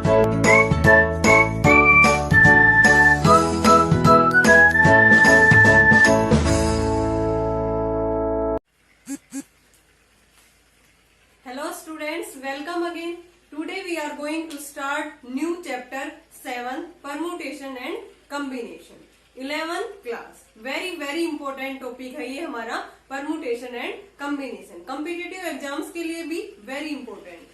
Hello students, welcome again. Today we are going to start new chapter 7 permutation and combination. 11th class. very important topic है ये हमारा permutation and combination. Competitive exams के लिए भी very important है.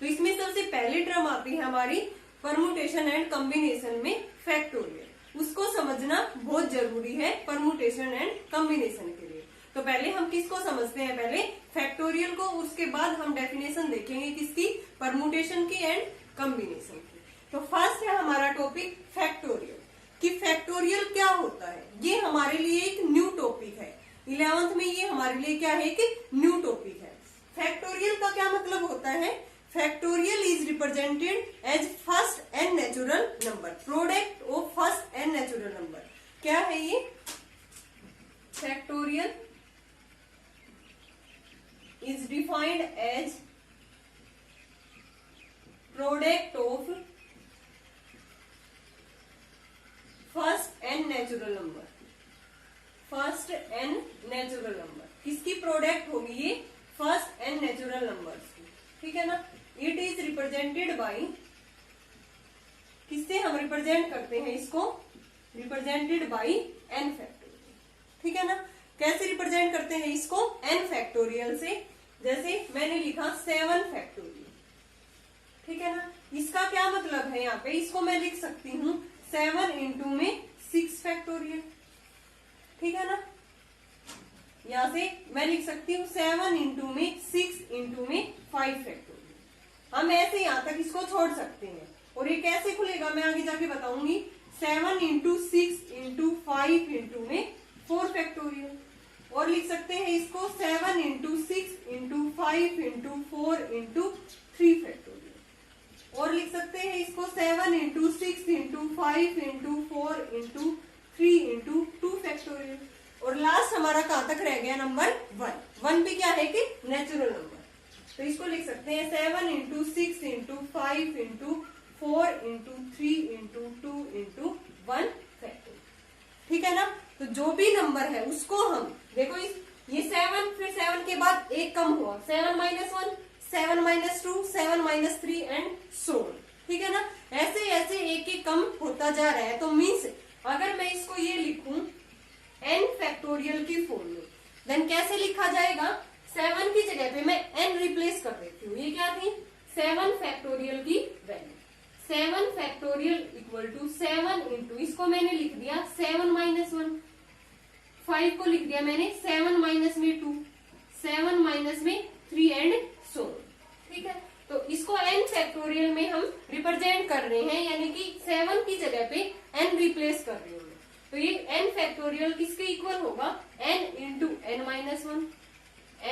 तो इसमें सबसे पहले टर्म आती है हमारी permutation and combination में factorial. उसको समझना बहुत जरूरी है permutation and combination के लिए. तो पहले हम किसको समझते हैं, पहले फैक्टोरियल को, उसके बाद हम डेफिनेशन देखेंगे किसकी, परमुटेशन की एंड कॉम्बिनेशन की. तो फर्स्ट है हमारा टॉपिक फैक्टोरियल, कि फैक्टोरियल क्या होता है. ये हमारे लिए एक न्यू टॉपिक है. 11th में ये हमारे लिए क्या है कि न्यू टॉपिक है. फैक्टोरियल का क्या मतलब होता है, factorial is represented as first and natural number, product of first and natural number. क्या है ये factorial is defined as product of first and natural number. First and natural number किसकी प्रोडक्ट होगी, ये फर्स्ट एंड नेचुरल नंबर्स की. ठीक है ना. इट इज रिप्रेजेंटेड बाई, किससे हम रिप्रेजेंट करते हैं इसको, रिप्रेजेंटेड बाई एन फैक्टोरियल. ठीक है ना. कैसे रिप्रेजेंट करते हैं इसको, एन फैक्टोरियल से. जैसे मैंने लिखा 7 फैक्टोरियल. ठीक है ना. इसका क्या मतलब है, यहाँ पे इसको मैं लिख सकती हूँ 7 इंटू में 6 फैक्टोरियल. ठीक है ना. यहाँ से मैं लिख सकती हूँ 7 इंटू में 6 इंटू में 5 फैक्टोरियल. हम ऐसे यहाँ तक इसको छोड़ सकते हैं. और ये कैसे खुलेगा मैं आगे जाके बताऊंगी. 7 इंटू 6 इंटू 5 इंटू में 4 फैक्टोरियल. और लिख सकते हैं इसको 7 into 6 into 5 into 4 into 3 factorial. और लिख सकते हैं इसको 7 into 6 into 5 into 4 into 3 into 2 factorial. और लास्ट हमारा कहां तक रह गया, नंबर 1. 1 भी क्या है कि नेचुरल नंबर. तो इसको लिख सकते हैं 7 into 6 into 5 into 4 into 3 into 2 into 1 factorial. ठीक है ना. तो जो भी नंबर है उसको हम देखो, ये 7, फिर 7 के बाद एक कम हुआ, 7 minus 1, 7 minus 2, 7 minus 3 and so on. ठीक है ना. ऐसे ऐसे एक एक कम होता जा रहा है. तो मीन्स अगर मैं इसको ये लिखूं n फैक्टोरियल की फॉर्म में, देन कैसे लिखा जाएगा, 7 की जगह पे मैं n रिप्लेस कर देती हूँ. ये क्या थी, 7 फैक्टोरियल की value. 7 factorial equal to 7 into, इसको मैंने लिख दिया 7 माइनस 1, 5 को लिख दिया मैंने 7 माइनस में 2, 7 माइनस में 3 एंड सो. ठीक है. तो इसको n फैक्टोरियल में हम रिप्रेजेंट कर रहे हैं, यानी कि 7 की जगह पे n रिप्लेस कर रहे हैं. तो ये n फैक्टोरियल किसके इक्वल होगा, n into n minus 1,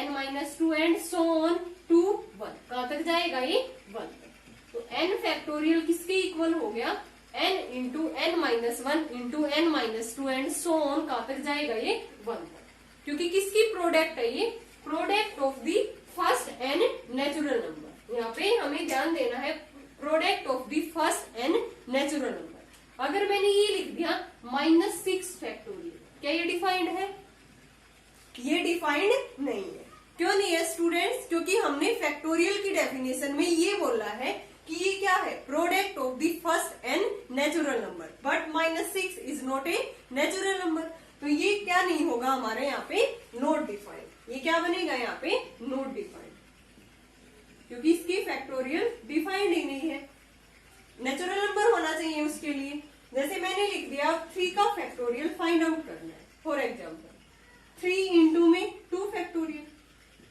n minus 2 and so on to 1. कहां तक जाएगा ये, 1 तक. तो n फैक्टोरियल किसके इक्वल हो गया, n into n minus 1 into n minus 2 and so on. कहां तक जाएगा ये, 1 तक. क्योंकि किसकी प्रोडक्ट है ये, product of the first and natural number. यहाँ पे हमें ध्यान देना है, product of the first and natural number. अगर मैंने ये लिख दिया -6 फैक्टोरियल, क्या ये डिफाइंड है, ये डिफाइंड नहीं है. क्यों नहीं है स्टूडेंट्स, क्योंकि हमने फैक्टोरियल की डेफिनेशन में ये बोला है कि ये क्या है, product of the first and natural number. But -6 is not a natural number. तो ये क्या नहीं होगा हमारे यहाँ पे, नॉट डिफाइंड. ये क्या बनेगा यहाँ पे, नॉट डिफाइंड, क्योंकि इसकी फैक्टोरियल डिफाइंड ही नहीं है. नेचुरल नंबर होना चाहिए उसके लिए. जैसे मैंने लिख दिया 3 का फैक्टोरियल फाइंड आउट करना है. फॉर एग्जाम्पल 3 इंटू में 2 फैक्टोरियल,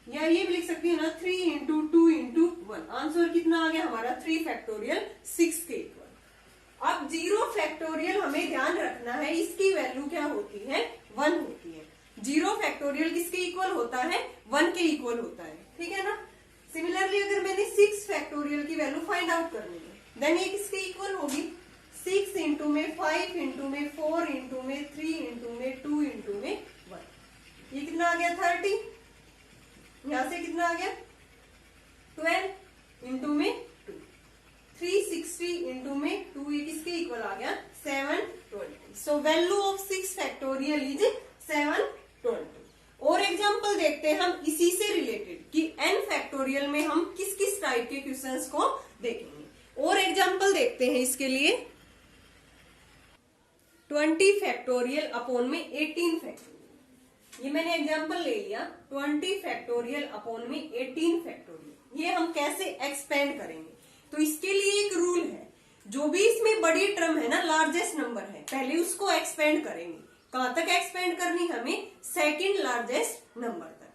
या ये भी लिख सकती हूँ ना 3 इंटू 2 इंटू 1. आंसर कितना आ गया हमारा, 3 फैक्टोरियल 6 के इक्वल. अब 0 फैक्टोरियल हमें ध्यान रखना है, इसकी वैल्यू क्या होती है, 1 होती है. 0 फैक्टोरियल किसके इक्वल होता है, 1 के इक्वल होता है. ठीक है ना. सिमिलरली अगर मैंने 6 फैक्टोरियल की वैल्यू फाइंड आउट करनी है, देन ये किसके इक्वल होगी, 6 इंटू में 5 इंटू में 4 इंटू में 3 इंटू में 2 इंटू में 1. ये कितना आ गया, 30. यहां से कितना आ गया, 12 इंटू में 2, 360 60 इंटू में 2 ये किसके इक्वल आ गया 720। So value of 6 factorial is 720। और एग्जाम्पल देखते हैं हम इसी से रिलेटेड कि n फैक्टोरियल में हम किस किस टाइप के क्वेश्चंस को देखेंगे। और एग्जाम्पल देखते हैं इसके लिए 20 फैक्टोरियल अपॉन में 18 फैक्टोरियल। ये मैंने एग्जाम्पल ले लिया 20 फैक्टोरियल अपॉन में 18 फैक्टोरियल। ये हम कैसे एक्सपेंड करेंगे, तो इसके लिए एक रूल है, जो भी इसमें बड़ी टर्म है ना, लार्जेस्ट नंबर है, पहले उसको एक्सपेंड करेंगे। कहां तक एक्सपेंड करनी हमें, सेकंड लार्जेस्ट नंबर तक।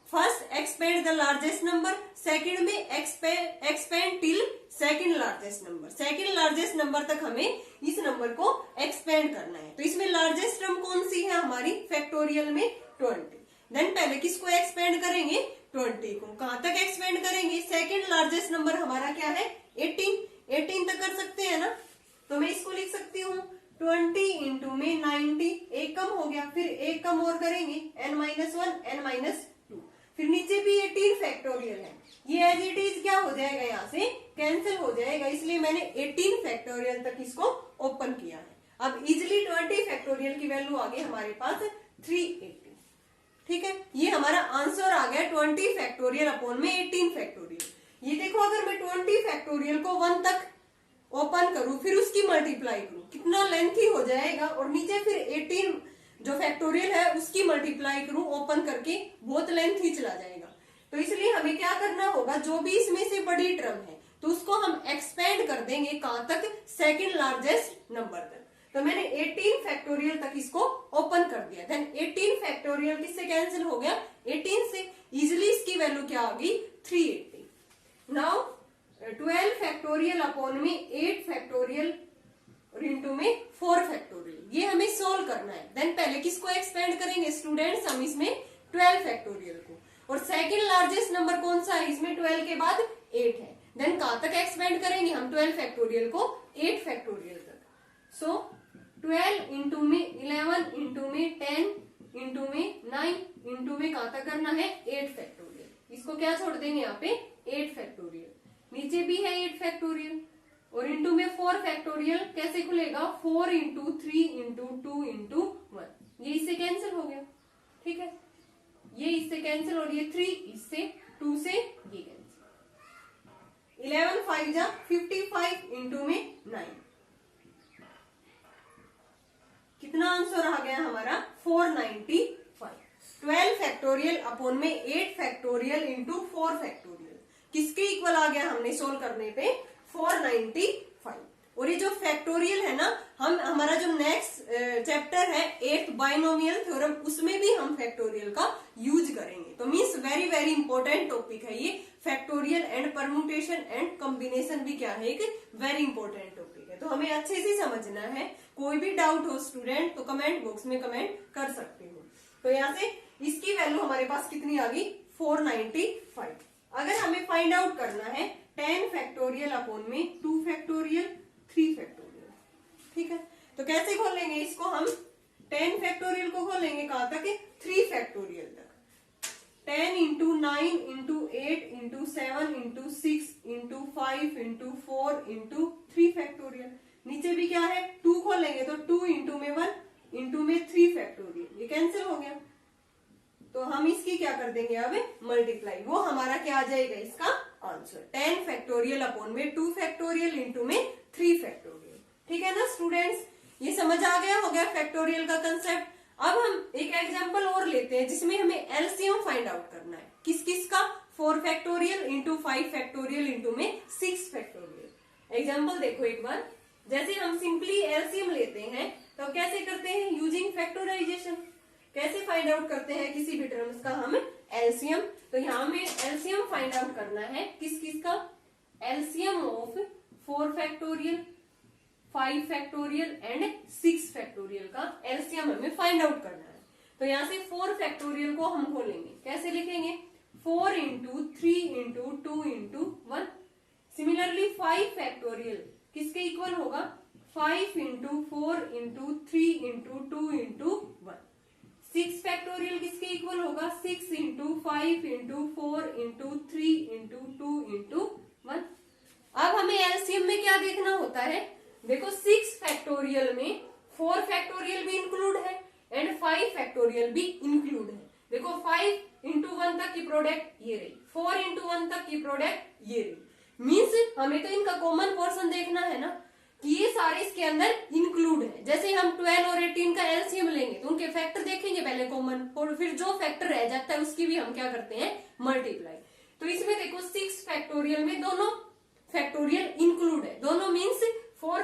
First expand the largest number, second में expand till second largest number. Second largest number तक हमें इस नंबर को एक्सपेंड करना है। तो इसमें लार्जेस्ट टर्म कौन सी है हमारी फैक्टोरियल में 20। देन पहले किसको एक्सपेंड करेंगे 20 को। कहां तक एक्सपेंड करेंगे, सेकंड लार्जेस्ट नंबर हमारा क्या है 18 तक कर सकते हैं ना। तो मैं इसको लिख सकती हूँ 20 इंटू में 90, एक कम हो गया, फिर एक कम और करेंगे n-1 n-2, फिर नीचे भी 18 फैक्टोरियल है, ये एज इट इज क्या हो जाएगा, यहाँ से कैंसिल हो जाएगा, इसलिए मैंने 18 फैक्टोरियल तक इसको ओपन किया है। अब इजिली 20 फैक्टोरियल की वैल्यू आ गई हमारे पास 380। ठीक है, ये हमारा आंसर आ गया 20 फैक्टोरियल अपॉन में 18 फैक्टोरियल। ये देखो अगर मैं 20 फैक्टोरियल को 1 तक ओपन करूं फिर उसकी मल्टीप्लाई करूं, कितना लेंथी हो जाएगा, और नीचे फिर 18 जो फैक्टोरियल है उसकी मल्टीप्लाई करूं ओपन करके, बहुत लेंथी चला जाएगा। तो इसलिए हमें क्या करना होगा, जो भी इसमें से बड़ी टर्म है तो उसको हम एक्सपेंड कर देंगे कहां तक, सेकंड लार्जेस्ट नंबर तक। तो मैंने 18 फैक्टोरियल तक इसको ओपन कर दिया। देन 18 फैक्टोरियल किससे कैंसिल हो गया 18 से, इजिली इसकी वैल्यू क्या आ गई 380। नाउ 12 फैक्टोरियल अपॉन में 8 फैक्टोरियल और इंटू में 4 फैक्टोरियल, ये हमें सोल्व करना है। देन पहले किसको एक्सपेंड करेंगे स्टूडेंट्स, हम इसमें 12 फैक्टोरियल को, और सेकंड लार्जेस्ट नंबर कौन सा है इसमें 12 के बाद 8 है। देन कहां तक एक्सपेंड करेंगे हम 12 फैक्टोरियल को 8 फैक्टोरियल तक। सो 12 इंटू में 11 इंटू में 10 इंटू में 9 इंटू में कहां तक करना है 8 फैक्टोरियल। इसको क्या छोड़ देंगे यहाँ पे 8 फैक्टोरियल, नीचे भी है 8 फैक्टोरियल, और इंटू में 4 फैक्टोरियल कैसे खुलेगा 4 इंटू 3 इंटू 2 इंटू 1, ये इससे कैंसिल हो गया। ठीक है, ये इससे कैंसिल और ये 3 इससे 2 से ये कैंसिल। 11 5 जा 55 इंटू में 9, कितना आंसर आ गया हमारा 495। 12 फैक्टोरियल अपॉन में 8 फैक्टोरियल इंटू 4 फैक्टोरियल किसके इक्वल आ गया हमने सोल्व करने पे 495। और ये जो फैक्टोरियल है ना, हम हमारा जो नेक्स्ट चैप्टर है 8th बाइनोमियल थ्योरम, उसमें भी हम फैक्टोरियल का यूज करेंगे। तो means very very important topic है ये factorial and permutation and combination भी क्या है, एक वेरी इंपॉर्टेंट टॉपिक है। तो हमें अच्छे से समझना है, कोई भी डाउट हो स्टूडेंट तो कमेंट बॉक्स में कमेंट कर सकते हो। तो यहाँ से इसकी वैल्यू हमारे पास कितनी आ गई 495। अगर हमें फाइंड आउट करना है 10 फैक्टोरियल अपॉन में 2 फैक्टोरियल 3 फैक्टोरियल, ठीक है, तो कैसे खोलेंगे इसको, हम 10 फैक्टोरियल को खोलेंगे कहां तक 3 फैक्टोरियल तक। 10 into 9 into 8 into 7 into 6 into 5 into 4 into 3 factorial, नीचे भी क्या है 2 खोलेंगे तो 2 इंटू में 1 इंटू में 3 फैक्टोरियल, ये कैंसिल हो गया। तो हम इसकी क्या कर देंगे अब मल्टीप्लाई, वो हमारा क्या आ जाएगा इसका आंसर 10 फैक्टोरियल अपॉन में 2 फैक्टोरियल इंटू में 3 फैक्टोरियल। ठीक है ना स्टूडेंट्स, ये समझ आ गया हो गया फैक्टोरियल का कंसेप्ट। अब हम एक एग्जांपल और लेते हैं जिसमें हमें एलसीएम फाइंड आउट करना है, किस किस का 4 फैक्टोरियल इंटू 5 फैक्टोरियल इंटू में 6 फैक्टोरियल। एग्जाम्पल देखो एक बार, जैसे हम सिंपली एलसीएम लेते हैं तो कैसे करते हैं यूजिंग फैक्टोराइजेशन, कैसे फाइंड आउट करते हैं किसी भी टर्म्स का हम एलसीएम। तो यहाँ में एलसीएम फाइंड आउट करना है किस किस का, LCM of 4 factorial 5 factorial and 6 factorial का एलसीएम हमें फाइंड आउट करना है। तो यहाँ से 4 फैक्टोरियल को हम खोलेंगे, कैसे लिखेंगे 4 into 3 into 2 into 1। Similarly 5 factorial किसके इक्वल होगा 5 into 4 into 3 into 2 into 1। 6 factorial किसके इक्वल होगा 6 into 5 into 4 into 3 into 2 into 1। अब हमें एलसीएम में क्या देखना होता है, देखो 6 फैक्टोरियल में 4 फैक्टोरियल भी इंक्लूड है एंड 5 फैक्टोरियल भी इंक्लूड है। देखो 5 इंटू 1 तक की प्रोडक्ट ये रही, 4 इंटू 1 तक की प्रोडक्ट ये रही। मीन्स हमें तो इनका कॉमन पोर्शन देखना है ना कि ये सारे इसके अंदर इंक्लूड है। जैसे हम 12 और 18 का एलसीएम लेंगे तो उनके फैक्टर देखेंगे पहले कॉमन, और फिर जो फैक्टर रह जाता है उसकी भी हम क्या करते हैं, मल्टीप्लाई। तो इसमें देखो 6 फैक्टोरियल में दोनों फैक्टोरियल इंक्लूड है, दोनों मीन्स 4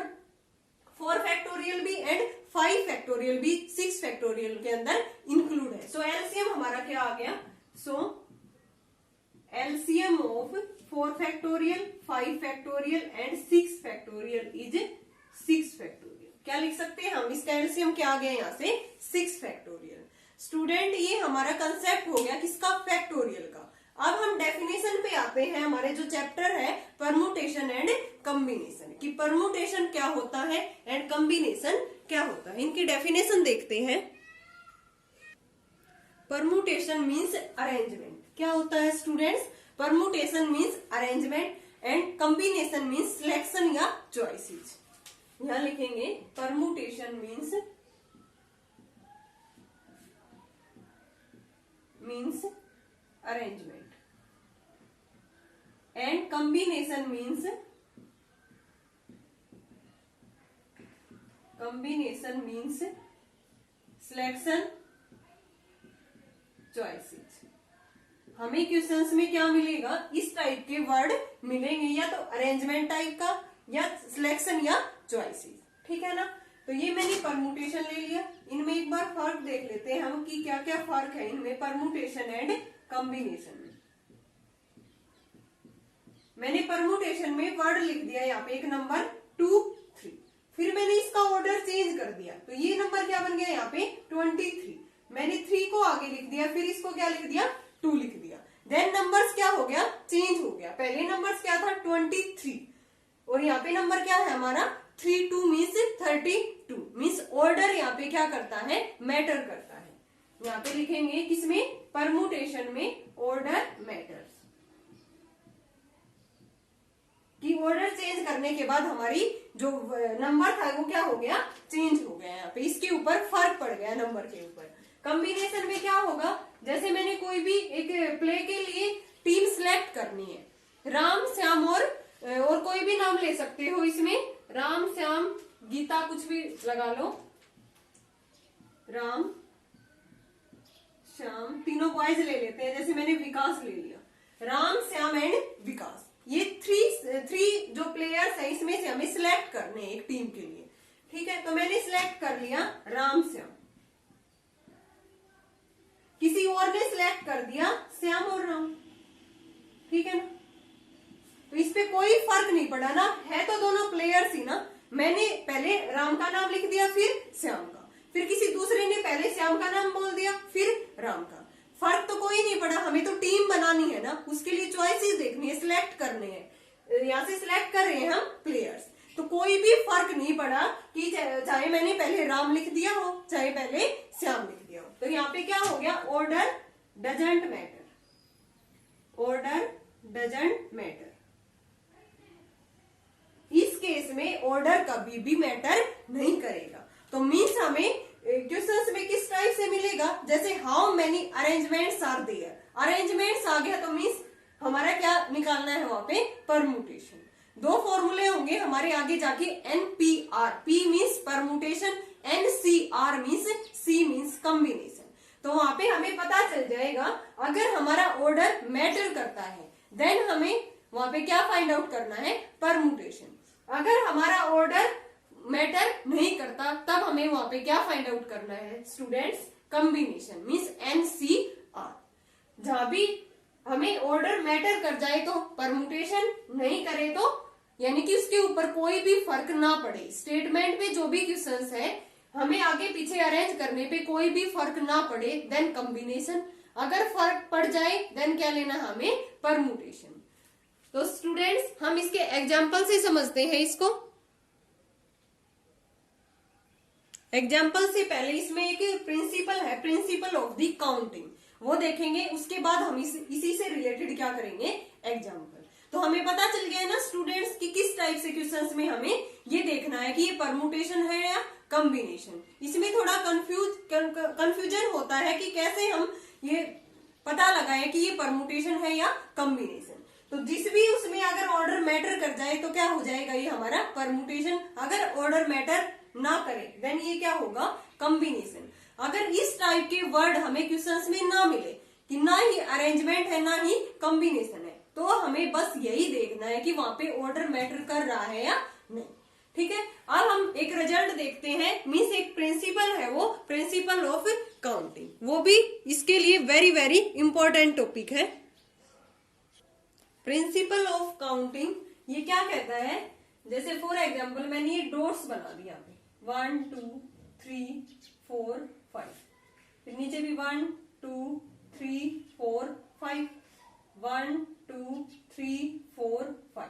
फैक्टोरियल भी एंड 5 फैक्टोरियल भी 6 फैक्टोरियल के अंदर इंक्लूड है। सो एलसीएम हमारा क्या आ गया, so LCM of 4 factorial 5 factorial and 6 factorial is 6 factorial. क्या लिख सकते हैं हम, इसका एलसीएम क्या आ गया यहाँ से 6 फैक्टोरियल। स्टूडेंट ये हमारा कंसेप्ट हो गया किसका, फैक्टोरियल का। अब हम डेफिनेशन पे आते हैं, हमारे जो चैप्टर है परमुटेशन एंड कॉम्बिनेशन, कि परमुटेशन क्या होता है एंड कॉम्बिनेशन क्या होता है। इनकी डेफिनेशन देखते हैं। Permutation means arrangement. क्या होता है students, permutation means arrangement and combination means selection या चॉइसेस। यहां लिखेंगे permutation means arrangement and combination means selection choices. हमें क्वेश्चंस में क्या मिलेगा, इस टाइप के वर्ड मिलेंगे, या तो अरेंजमेंट टाइप का या सिलेक्शन या चॉइसेस, ठीक है ना। तो ये मैंने परमुटेशन ले लिया। इनमें एक बार फर्क देख लेते हैं हम कि क्या क्या फर्क है इनमें परमुटेशन एंड कॉम्बिनेशन में। मैंने परमुटेशन में वर्ड लिख दिया यहाँ पे, एक नंबर 2 3, फिर मैंने इसका ऑर्डर चेंज कर दिया तो ये नंबर क्या बन गया यहाँ पे 23। मैंने 3 को आगे लिख दिया, फिर इसको क्या लिख दिया 2 लिख दिया। देन नंबर्स क्या हो गया, चेंज हो गया। पहले नंबर्स क्या था 23 और यहाँ पे नंबर क्या है हमारा 32 मीन्स 32 मीन्स ऑर्डर यहाँ पे क्या करता है, मैटर करता है। यहाँ पे लिखेंगे किसमें, परमुटेशन में ऑर्डर मैटर्स, कि ऑर्डर चेंज करने के बाद हमारी जो नंबर था वो क्या हो गया, चेंज हो गया। यहाँ पे इसके ऊपर फर्क पड़ गया नंबर के ऊपर। कॉम्बिनेशन में क्या होगा, जैसे मैंने कोई भी एक प्ले के लिए टीम सिलेक्ट करनी है, राम श्याम और कोई भी नाम ले सकते हो इसमें, राम श्याम गीता कुछ भी लगा लो, राम श्याम, तीनों बॉयज ले लेते हैं। जैसे मैंने विकास ले लिया, राम श्याम एंड विकास, ये थ्री जो प्लेयर्स है इसमें से हमें सिलेक्ट करने हैं एक टीम के लिए, ठीक है। तो मैंने सिलेक्ट कर लिया राम श्याम, किसी और ने सिलेक्ट कर दिया श्याम और राम, ठीक है ना। तो इस पे कोई फर्क नहीं पड़ा ना, है तो दोनों प्लेयर्स ही ना। मैंने पहले राम का नाम लिख दिया फिर श्याम का, फिर किसी दूसरे ने पहले श्याम का नाम बोल दिया फिर राम का, फर्क तो कोई नहीं पड़ा। हमें तो टीम बनानी है ना, उसके लिए चॉइसेस देखनी है, सिलेक्ट करने हैं। यहाँ से सिलेक्ट कर रहे हैं हम प्लेयर्स, तो कोई भी फर्क नहीं पड़ा कि चाहे मैंने पहले राम लिख दिया हो चाहे पहले श्याम लिख दिया हो। तो यहाँ पे क्या हो गया, order doesn't matter, order doesn't matter. इस केस में ऑर्डर कभी भी मैटर नहीं करेगा। तो मीन्स हमें क्वेश्चंस में किस टाइप से मिलेगा, जैसे how many arrangements are there, arrangements आ गया तो मीन्स हमारा क्या निकालना है वहां पे, परमुटेशन। 2 फॉर्मूले होंगे हमारे आगे जाके, NPR, P means permutation, NCR means C means combination. तो वहां पे हमें पता चल जाएगा अगर हमारा ऑर्डर मैटर करता है देन हमें वहां पे क्या फाइंड आउट करना है, परमुटेशन। अगर हमारा ऑर्डर मैटर नहीं करता तब हमें वहां पे क्या फाइंड आउट करना है स्टूडेंट्स, कॉम्बिनेशन मीन्स NCR। जहां भी हमें ऑर्डर मैटर कर जाए तो परमुटेशन, नहीं करे तो यानी कि उसके ऊपर कोई भी फर्क ना पड़े, स्टेटमेंट में जो भी क्वेश्चंस है हमें आगे पीछे अरेंज करने पे कोई भी फर्क ना पड़े देन कॉम्बिनेशन, अगर फर्क पड़ जाए देन क्या लेना हमें, परमुटेशन। तो स्टूडेंट्स हम इसके एग्जाम्पल से समझते हैं इसको। एग्जाम्पल से पहले इसमें एक प्रिंसिपल है, प्रिंसिपल ऑफ द काउंटिंग, वो देखेंगे। उसके बाद हम इसी से रिलेटेड क्या करेंगे, एग्जाम्पल। तो हमें पता चल गया है ना स्टूडेंट्स कि किस टाइप से क्वेश्चंस में हमें ये देखना है कि ये परमुटेशन है या कॉम्बिनेशन। इसमें थोड़ा कंफ्यूजन होता है कि कैसे हम ये पता लगाएं कि ये परमुटेशन है या कॉम्बिनेशन। तो जिस भी उसमें अगर ऑर्डर मैटर कर जाए तो क्या हो जाएगा, ये हमारा परमुटेशन। अगर ऑर्डर मैटर ना करे देन ये क्या होगा, कॉम्बिनेशन। अगर इस टाइप के वर्ड हमें क्वेश्चंस में ना मिले कि ना ही अरेंजमेंट है ना ही कॉम्बिनेशन है, तो हमें बस यही देखना है कि वहां पे ऑर्डर मैटर कर रहा है या नहीं। ठीक है, अब हम एक रिजल्ट देखते हैं, मीन्स एक प्रिंसिपल है, वो प्रिंसिपल ऑफ काउंटिंग, वो भी इसके लिए वेरी वेरी इंपॉर्टेंट टॉपिक है। प्रिंसिपल ऑफ काउंटिंग ये क्या कहता है, जैसे फॉर एग्जाम्पल मैंने ये डॉट्स बना दिया, 1 2 3 4 5, फिर नीचे भी 1 2 3 4 5, 1 2 3 4 5,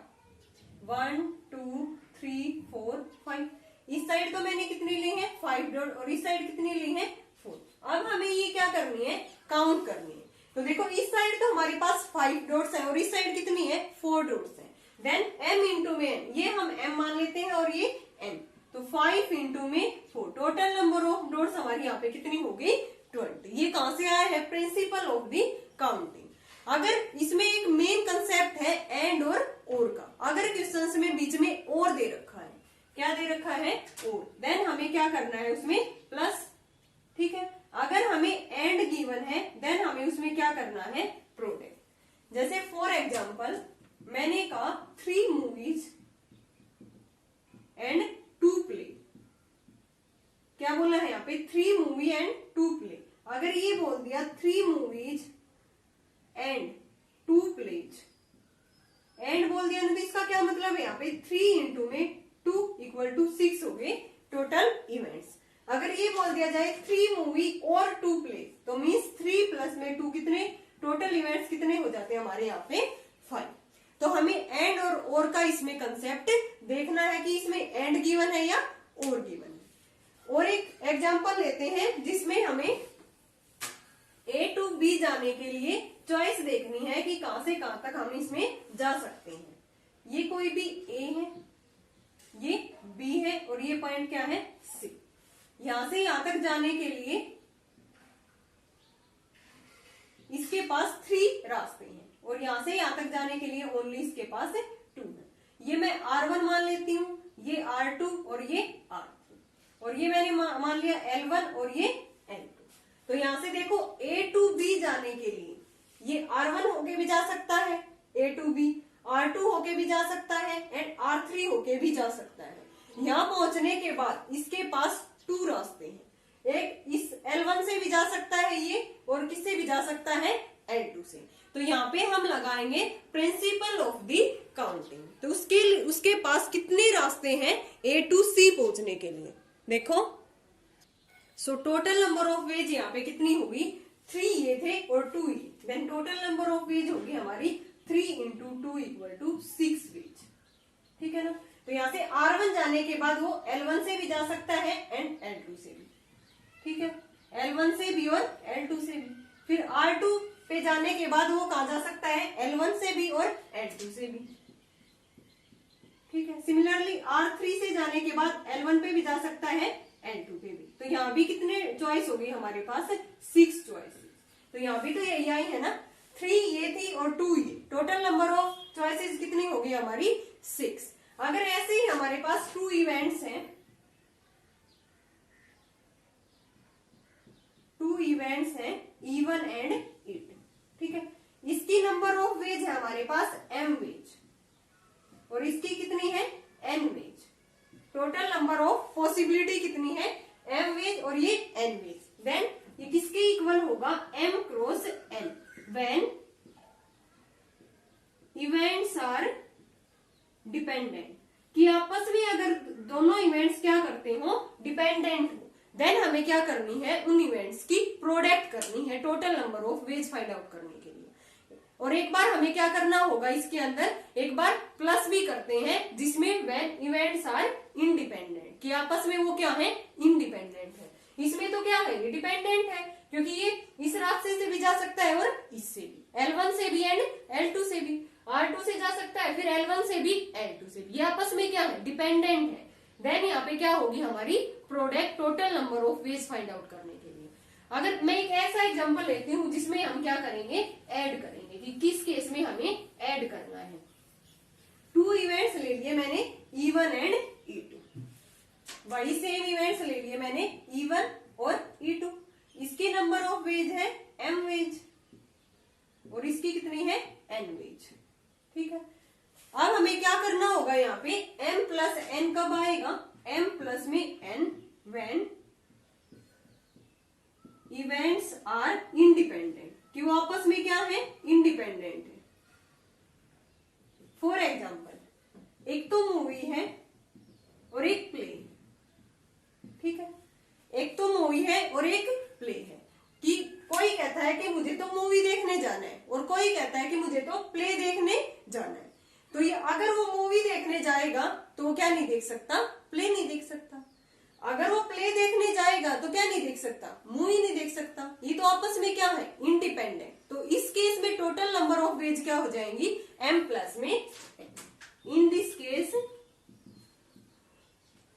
1 2 3 4 5। इस साइड तो मैंने कितनी ली है 5 डॉट, और इस साइड कितनी ली है 4। अब हमें ये क्या करनी है, काउंट करनी है। तो देखो इस साइड तो हमारे पास 5 डॉट्स है और इस साइड कितनी है 4 डॉट्स है। देन m इंटू में n, ये हम m मान लेते हैं और ये n, तो 5 इंटू में 4, टोटल नंबर ऑफ डॉट्स हमारी यहाँ पे कितनी होगी 20। ये कहां से आया है, प्रिंसिपल ऑफ दी काउंटिंग। अगर इसमें एक मेन कंसेप्ट है एंड और का, अगर क्वेश्चंस में बीच में और दे रखा है, क्या दे रखा है और, देन हमें क्या करना है उसमें प्लस। ठीक है, अगर हमें एंड गिवन है देन हमें उसमें क्या करना है प्रोडक्ट। जैसे फॉर एग्जांपल मैंने कहा 3 मूवीज एंड 2 प्ले, क्या बोला है यहाँ पे 3 मूवी एंड 2 प्ले। अगर ये बोल दिया 3 मूवीज एंड 2 प्लेज, एंड बोल दिया तो इसका क्या मतलब है, यहाँ पे 3 इंटू में 2 इक्वल टू 6 हो गए टोटल इवेंट्स। अगर ये बोल दिया जाए 3 मूवी और 2 प्ले, तो मीन्स 3 प्लस में 2 कितने, टोटल इवेंट्स कितने हो जाते हैं हमारे यहाँ पे 5। तो हमें एंड और का इसमें कंसेप्ट देखना है कि इसमें एंड गिवन है या और गिवन है। और एक एग्जांपल लेते हैं जिसमें हमें A to B जाने के लिए चॉइस देखनी है कि कहां से कहां तक हम इसमें जा सकते हैं। ये कोई भी A है, ये B है और ये पॉइंट क्या है C। यहां से यहां तक जाने के लिए इसके पास 3 रास्ते हैं और यहां से यहां तक जाने के लिए ओनली इसके पास 2 है। ये मैं R1 मान लेती हूँ, ये R2 और ये R3, और ये मैंने मान लिया L1 और ये L2। तो यहां से देखो A to B जाने के लिए ये R1 होके भी जा सकता है A to B, R2 होके भी जा सकता है एंड R3 होके भी जा सकता है। यहाँ पहुंचने के बाद इसके पास 2 रास्ते हैं, एक इस L1 से भी जा सकता है ये, और किससे भी जा सकता है L2 से। तो यहाँ पे हम लगाएंगे प्रिंसिपल ऑफ दी काउंटिंग। तो उसके पास कितने रास्ते हैं A to C पहुंचने के लिए, देखो। So total number of veg यहाँ पे कितनी होगी, 3 ये थे और 2 ये, then total number of ways होगी हमारी 3 इंटू 2 इक्वल टू 6 वेज। ठीक है ना। तो यहाँ से R1 जाने के बाद वो L1 से भी जा सकता है एंड L2 से भी। ठीक है, L1 से भी और L2 से भी। फिर R2 पे जाने के बाद वो कहा जा सकता है L1 से भी और L2 से भी। ठीक है, सिमिलरली R3 से जाने के बाद L1 पे भी जा सकता है L2 पे भी। तो यहाँ भी कितने चॉइस हो गई हमारे पास 6 चॉइस। तो यहाँ भी तो यही आई है ना, 3 ये थी और 2 ये, टोटल नंबर ऑफ चॉइसेस कितनी होगी हमारी 6। अगर ऐसे ही हमारे पास 2 इवेंट्स हैं, 2 इवेंट्स हैं E1 एंड E2। ठीक है, इसकी नंबर ऑफ वेज है हमारे पास M वेज और इसकी कितनी है N ways. Total number of possibility कितनी है M वेज और ये N वेज। देन ये किसके इक्वल होगा, M cross N, when events are dependent, कि आपस में अगर दोनों इवेंट्स क्या करते हो डिपेंडेंट हो, देन हमें क्या करनी है उन इवेंट्स की प्रोडक्ट करनी है total number of veg find out करने के लिए। और एक बार हमें क्या करना होगा इसके अंदर, एक बार प्लस भी करते हैं जिसमें व्हेन इवेंट्स आर इंडिपेंडेंट, कि आपस में वो क्या है इंडिपेंडेंट है। इसमें तो क्या है ये डिपेंडेंट है, क्योंकि ये इस रास्ते से भी जा सकता है और इससे भी, L1 से भी एंड L2 से भी। R2 से जा सकता है, फिर L1 से भी, L2 से भी, ये आपस में क्या है, डिपेंडेंट है। देन यहाँ पे क्या होगी हमारी product total number of veg find out करने के लिए। अगर मैं एक ऐसा एग्जांपल लेती हूँ जिसमें हम क्या करेंगे, ऐड करेंगे, कि किस केस में हमें ऐड करना है। 2 इवेंट्स ले लिए मैंने, E1 एंड E2, वही सेम इवेंट्स ले लिए मैंने, E1 और E2। इसके नंबर ऑफ वेज है m वेज और इसकी कितनी है, n वेज। ठीक है, अब हमें क्या करना होगा, यहाँ पे m प्लस n कब आएगा, m प्लस में n when events are independent, कि वो आपस में क्या है, इंडिपेंडेंट है। फॉर एग्जाम्पल, एक तो मूवी है और एक प्ले, ठीक है, एक तो मूवी है और एक प्ले है, कि कोई कहता है कि मुझे तो मूवी देखने जाना है और कोई कहता है कि मुझे तो प्ले देखने जाना है। तो ये अगर वो मूवी देखने जाएगा तो वो क्या नहीं देख सकता, प्ले नहीं देख सकता। अगर वो प्ले देखने जाएगा तो क्या नहीं देख सकता, मूवी नहीं देख सकता। ये तो आपस में क्या है, इंडिपेंडेंट। तो इस केस में टोटल नंबर ऑफ वेज क्या हो जाएंगी, m प्लस में n। In this case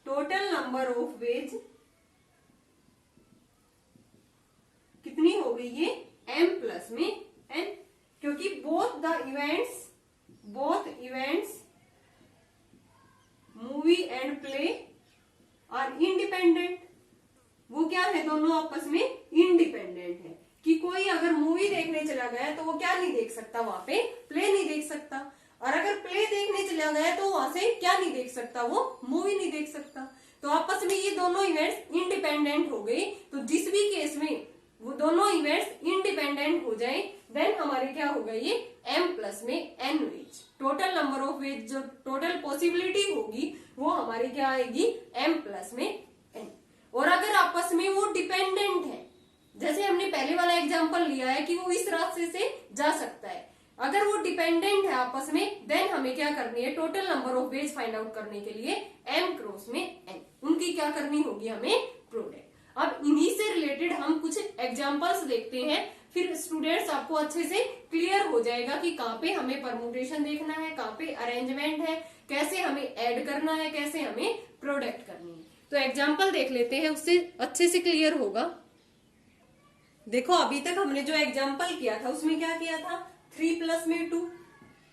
total number of ways कितनी हो गई, ये m प्लस में n, क्योंकि both events movie and play are independent. वो क्या है, दोनों आपस में इंडिपेंडेंट है, कि कोई अगर मूवी देखने चला गया तो वो क्या नहीं देख सकता, वहां पे प्ले नहीं देख सकता, और अगर प्ले देखने चला गया तो वहां से क्या नहीं देख सकता, वो मूवी नहीं देख सकता। तो आपस में ये दोनों इवेंट्स इंडिपेंडेंट हो गए। तो जिस भी केस में वो दोनों इवेंट्स इंडिपेंडेंट हो जाए, देन हमारे क्या होगा, ये m प्लस में n ways, total number of ways, जो टोटल पॉसिबिलिटी होगी वो हमारी क्या आएगी, m प्लस में n। और अगर आपस में वो डिपेंडेंट है, जैसे हमने पहले वाला एग्जांपल लिया है कि वो इस रास्ते से जा सकता है, अगर वो डिपेंडेंट है आपस में, देन हमें क्या करनी है, total number of veg find out करने के लिए m क्रॉस में n, उनकी क्या करनी होगी हमें, प्रोडक्ट। अब इन्हीं से रिलेटेड हम कुछ एग्जांपल्स देखते हैं, फिर स्टूडेंट्स आपको अच्छे से क्लियर हो जाएगा कि कहाँ पे हमें परमुटेशन देखना है, कहाँ पे अरेंजमेंट है, कैसे हमें ऐड करना है, कैसे हमें प्रोडक्ट करनी है। तो एग्जांपल देख लेते हैं, उससे अच्छे से क्लियर होगा। देखो अभी तक हमने जो एग्जांपल किया था उसमें क्या किया था, 3 प्लस में 2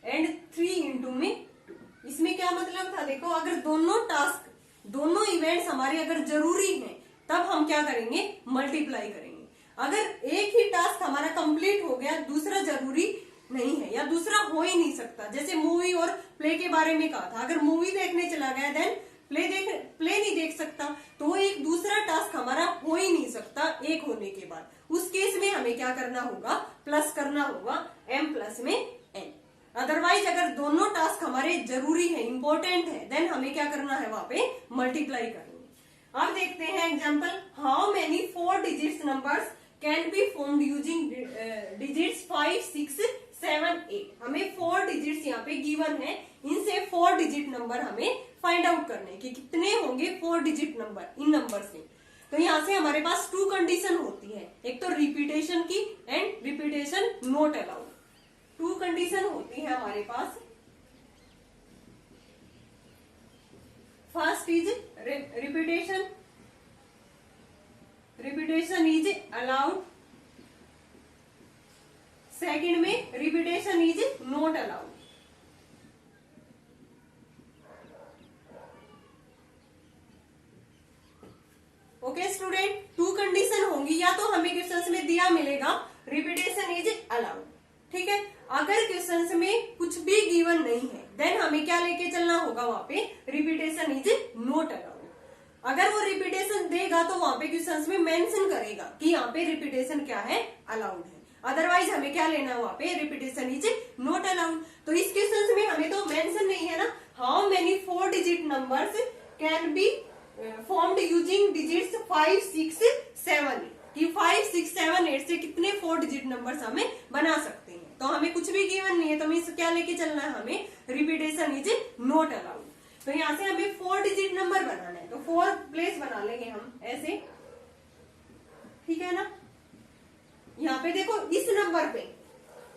एंड 3 इंटू में 2। इसमें क्या मतलब था, देखो अगर दोनों टास्क, दोनों इवेंट्स हमारे अगर जरूरी हैं तब हम क्या करेंगे, मल्टीप्लाई करेंगे। अगर एक ही टास्क हमारा कंप्लीट हो गया, दूसरा जरूरी नहीं है या दूसरा हो ही नहीं सकता, जैसे मूवी और प्ले के बारे में कहा था, अगर मूवी देखने चला गया देन प्ले नहीं देख सकता, तो वो एक दूसरा टास्क हमारा हो ही नहीं सकता एक होने के बाद। उस केस में हमें क्या करना होगा, प्लस करना होगा m प्लस में n। अदरवाइज अगर दोनों टास्क हमारे जरूरी है, इंपॉर्टेंट है, देन हमें क्या करना है, वहां पे मल्टीप्लाई करनी है। अब देखते हैं example, how many 4 digits numbers can be formed using digits 5, 6, 7, 8। हमें 4 डिजिट्स यहाँ पे गिवन है, इनसे 4 डिजिट नंबर हमें फाइंड आउट करने कि कितने होंगे 4 डिजिट नंबर इन नंबर से। तो यहाँ से हमारे पास 2 कंडीशन होती है, एक तो रिपीटेशन की and repetition not allowed. 2 condition होती है हमारे पास। First is repetition is allowed, second में repetition is not allowed. Okay student, 2 condition होंगी, या तो हमें क्वेश्चंस में दिया मिलेगा रिपीटेशन इज अलाउड, ठीक है। अगर क्वेश्चंस में कुछ भी गिवन नहीं है, देन हमें क्या लेके चलना होगा, वहां पे रिपीटेशन इज नॉट अलाउड। अगर वो रिपीटेशन देगा तो वहां पे क्वेश्चंस में मेंशन करेगा कि यहाँ पे रिपीटेशन क्या है, अलाउड है। अदरवाइज हमें क्या लेना है, वहां पे रिपीटेशन इज नॉट अलाउड। तो इस क्वेश्चन में हमें तो मेंशन नहीं है ना, how many 4 digit numbers can be formed using digits 5, 6, 7 कि 5, 6, 7, 8 से कितने 4 डिजिट नंबर्स हमें बना सकते हैं। तो हमें कुछ भी गिवन नहीं है, तो हमें क्या लेके चलना है, हमें रिपीटेशन इज नॉट अलाउड। तो यहाँ से हमें 4 डिजिट नंबर बनाना है, तो 4 प्लेस बना लेंगे हम ऐसे, ठीक है ना। यहाँ पे देखो इस नंबर पे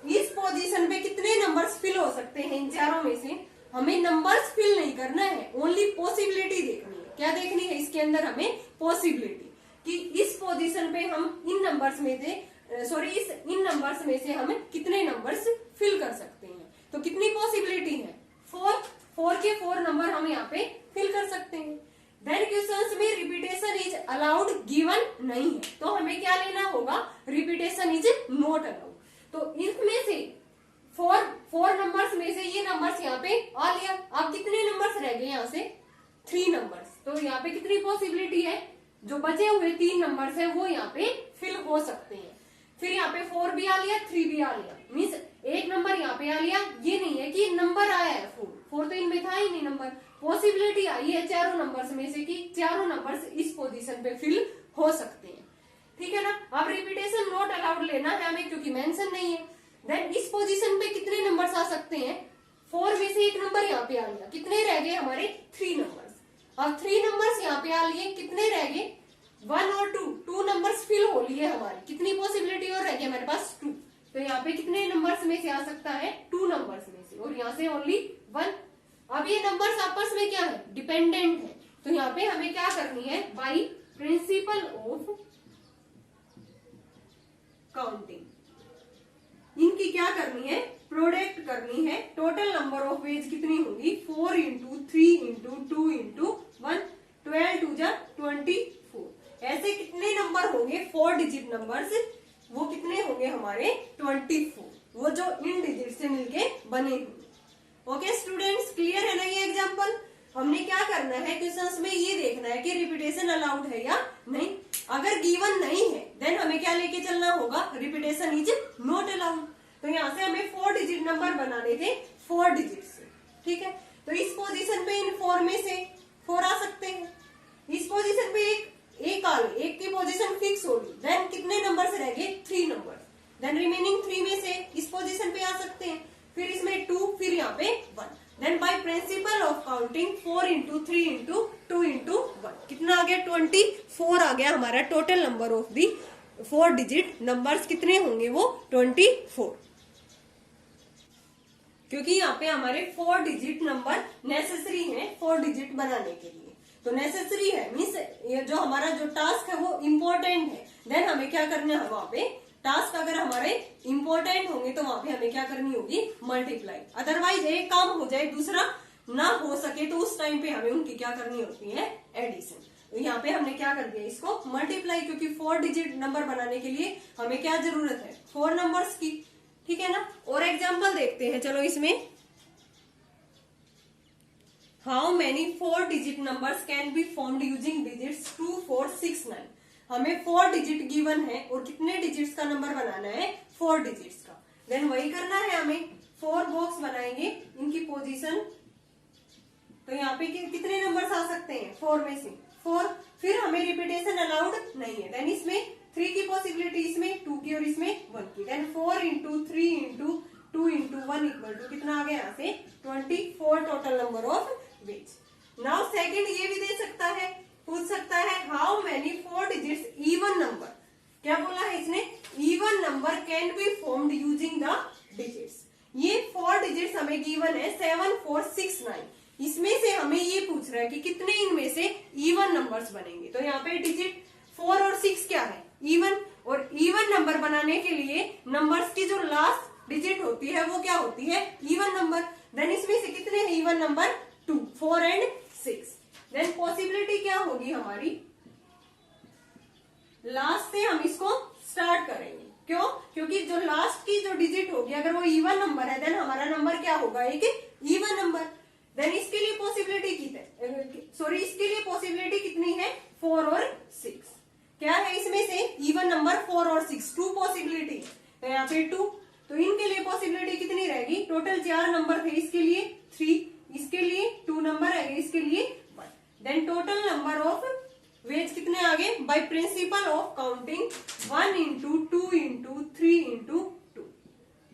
इस पोजीशन पे कितने नंबर्स फिल हो सकते हैं इन चारों में से। हमें नंबर्स फिल नहीं करना है, ओनली पॉसिबिलिटी देखनी है। क्या देखनी है इसके अंदर, हमें पॉसिबिलिटी कि इस पोजीशन पे हम इन नंबर्स में से इन नंबर्स में से हम कितने नंबर्स फिल कर सकते हैं। तो कितनी पॉसिबिलिटी है, 4 के 4 नंबर हम यहाँ पे फिल कर सकते हैं। देन क्वेश्चंस में रिपीटेशन इज अलाउड गिवन नहीं है, तो हमें क्या लेना होगा, रिपीटेशन इज नॉट अलाउड। तो इसमें से 4 नंबर्स में से ये नंबर्स यहाँ पे आ लिया। अब कितने नंबर्स रह गए यहाँ से, 3 नंबर्स। तो यहाँ पे कितनी पॉसिबिलिटी है, जो बचे हुए 3 नंबर्स है वो यहाँ पे फिल हो सकते हैं। फिर यहाँ पे 4 भी आ लिया, 3 भी आ लिया, मीन्स एक नंबर यहाँ पे आ लिया। ये नहीं है कि नंबर आया है 4 तो इनमें था ही नहीं नंबर। पॉसिबिलिटी आई है चारों नंबर्स में से कि चारों नंबर्स इस पोजीशन पे फिल हो सकते हैं। ठीक है ना। अब रिपीटेशन नॉट अलाउड लेना है हमें, क्योंकि मेंशन नहीं है। देन इस पोजीशन पे कितने नंबर्स आ सकते हैं, 4 में से एक नंबर यहाँ पे आ गया, कितने रह गए हमारे 3 नंबर्स। अब 3 नंबर्स यहाँ पे आ लिए, कितने रह गए 1 और 2 नंबर्स फिल हो लिए हमारे। कितनी पॉसिबिलिटी और रह गई हमारे पास 2। तो यहाँ पे कितने नंबर्स में से आ सकता है, 2 नंबर्स में से, और यहाँ से ओनली 1। अब ये नंबर्स आपस में क्या है, डिपेंडेंट है। तो यहाँ पे हमें क्या करनी है, बाई प्रिंसिपल ऑफ काउंटिंग इनकी क्या करनी है, प्रोडक्ट करनी है। टोटल नंबर ऑफ वेज कितनी होगी, 4 इंटू 3 इंटू 2 इंटू 1, 12 2 जा 24। ऐसे कितने नंबर होंगे 4 डिजिट नंबर्स, वो कितने होंगे हमारे 24, वो जो इन डिजिट से मिलके बने होंगे। ओके स्टूडेंट्स, क्लियर है ना ये एग्जांपल। हमने क्या करना है, क्वेश्चंस में ये देखना है कि रिपीटेशन अलाउड है या नहीं। अगर गिवन नहीं है देन हमें क्या लेके चलना होगा, रिपीटेशन इज नॉट अलाउड। तो यहाँ से हमें 4 डिजिट नंबर बनाने थे, 4 डिजिट से। ठीक है, तो इस पोजीशन पे इन 4 में से 4 आ सकते हैं। इस पोजीशन पे एक की पोजीशन फिक्स होगी। देन कितने नंबर्स रह गए, 3 नंबर। देन रिमेनिंग 3 में से इस पोजीशन पे आ सकते हैं। फिर इसमें 2, फिर यहाँ पे 1। Then by principle of counting 4 into 3 into 2 into 1 कितना आ गया, 24 आ गया हमारा total number of the 4 digit numbers. कितने होंगे वो 24, क्योंकि यहाँ पे हमारे 4 डिजिट नंबर नेसेसरी है 4 डिजिट बनाने के लिए। तो नेसेसरी है मीन्स ये जो हमारा जो टास्क है वो इम्पोर्टेंट है। देन हमें क्या करना है, वहां पे टास्क अगर हमारे इम्पोर्टेंट होंगे तो वहां पे हमें क्या करनी होगी, मल्टीप्लाई। अदरवाइज एक काम हो जाए दूसरा ना हो सके तो उस टाइम पे हमें उनकी क्या करनी होती है, एडिशन। तो यहाँ पे हमने क्या कर दिया, इसको मल्टीप्लाई, क्योंकि 4 डिजिट नंबर बनाने के लिए हमें क्या जरूरत है, 4 नंबर्स की। ठीक है ना। और एग्जाम्पल देखते हैं चलो इसमें। How many 4 digit numbers can be formed using digits 2 4 6 9। हमें 4 डिजिट गिवन है और कितने डिजिट्स का नंबर बनाना है, 4 डिजिट्स का। देन वही करना है हमें, 4 बॉक्स बनाएंगे, इनकी पोजीशन। तो यहाँ पे कितने नंबर्स आ सकते हैं, 4 में से 4। फिर हमें रिपीटेशन अलाउड नहीं है। देन इसमें 3 की पॉसिबिलिटी, इसमें 2 की और इसमें 1 की। Then 4 into 3 into 2 into 1 equal to कितना आ गया यहाँ से 24 total number of ways. Now second ये भी दे सकता है, पूछ सकता है how many 4 digits even number. क्या बोला है इसने, even number can be formed using the digits. ये 4 डिजिट्स हमें गिवन है 7 4 6 9। इसमें से हमें ये पूछ रहा है कि कितने इनमें से इवन नंबर्स बनेंगे। तो यहाँ पे डिजिट 4 और 6 क्या है, इवन। और इवन नंबर बनाने के लिए नंबर्स की जो लास्ट डिजिट होती है वो क्या होती है, इवन नंबर। देन इसमें से कितने हैं even number, 2 4 and 6। Then possibility क्या होगी हमारी, लास्ट से हम इसको स्टार्ट करेंगे। क्यों, क्योंकि जो लास्ट की जो डिजिट होगी अगर वो इवन नंबर है देन हमारा नंबर क्या होगा, एक इवन नंबर। देन इसके लिए पॉसिबिलिटी इसके लिए पॉसिबिलिटी कितनी है, 4 और 6। क्या है इसमें से इवन नंबर 4 और 6, 2 पॉसिबिलिटी। तो यहाँ पे 2, तो इनके लिए पॉसिबिलिटी कितनी रहेगी, टोटल 4 नंबर थे, इसके लिए 3, इसके लिए 2 नंबर है, इसके लिए 1। Then total number of ways कितने आ गए, by principle of counting 1 into 2 into 3 into 2